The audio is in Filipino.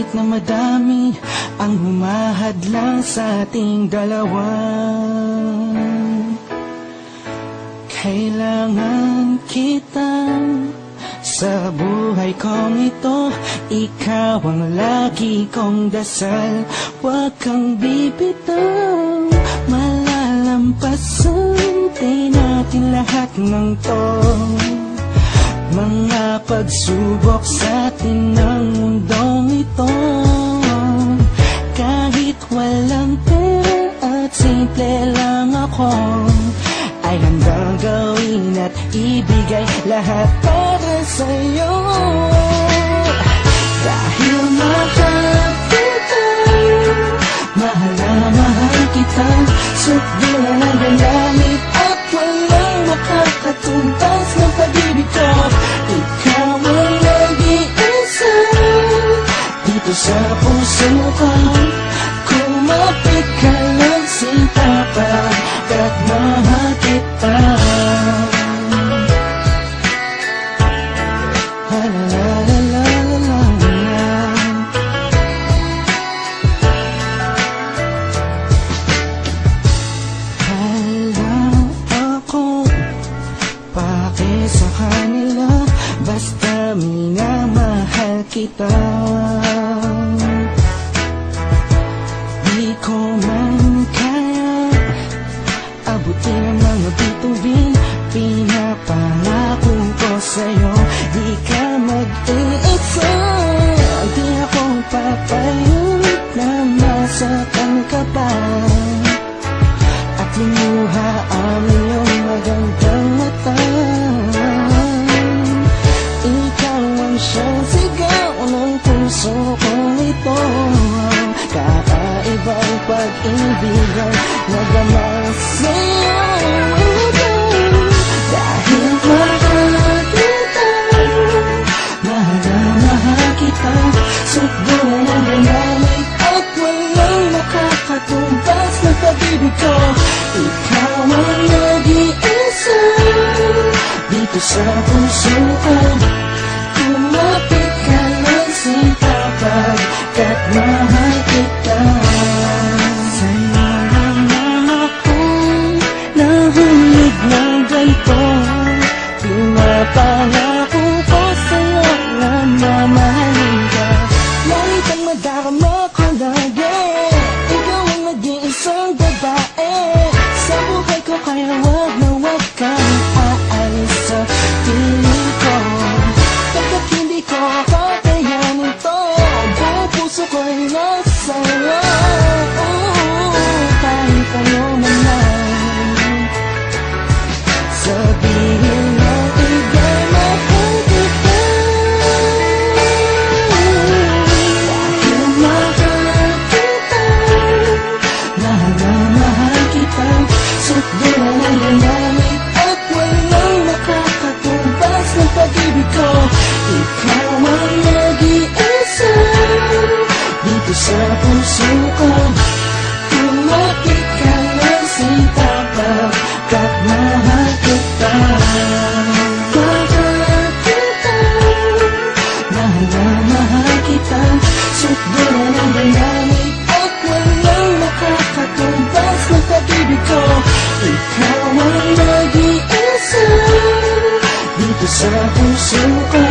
Kahit na madami ang humahadlang sa ating dalawa, kailangan kita sa buhay kong ito. Ikaw ang lagi kong dasal, huwag kang bibitaw. Malalampasan din natin lahat ng to, mga pagsubok sa atin ng mundong ito. Kahit walang pera at simple lang ako, ay handang gawin at ibigay lahat para sa'yo. Dahil mahal kita, mahal na mahal kita, sukdulan ang galamit at walang makakatumbas ng pag-ibig ko. Ikaw ang nag-iisa dito sa puso ko. Kumapit ka lang sinta pagkat mahal kita. La la la la la la. Alam ako, pake sa kanila, basta minamahal kita. Di ko man kaya abutin ang mga bituin, pinapangako ko sa'yo, di ka mag-iisa. Di ako papayag na masaktan ka pa at limuha ang iyong magandang mata. Ikaw ang siyang sigaw ng puso kong ito, kakaibang pag-ibig ang nagama sa'yo. Dahil mahal kita, mahal na mahal kita, sukdulan ang galamit at walang makakatumbas ng pag-ibig ko. Ikaw ang nag-iisa dito sa puso ko. Kumapit ka lang sinta pagkat mahal kita. Sa'yo lang akong nahulog ng ganito, pinapangako ko sa'yo na mamahalin ka. Langit ang madarama ko lagi, ikaw ang nag-iisang babae sa buhay ko, kaya wag na wag kang aalis sa piling ko. Pagkat hindi ko kakayanin to, buong puso ko'y nasa'yo. Kahit ano man lang sabihin mo, iba'y mahal kita. Dahil mahal kita, mahal na mahal kita, sukdulan ang galamit at walang nakakatumbas ng pag-ibig ko. Ikaw ang nag-iisa dito sa puso ko. Kumapit ka lang sinta pagkat mahal kita. Mahal kita, mahal na mahal kita, sukdulan ang galamit at walang nakakatumbas ng pag-ibig ko. Ikaw ang nag-iisa dito sa puso ko.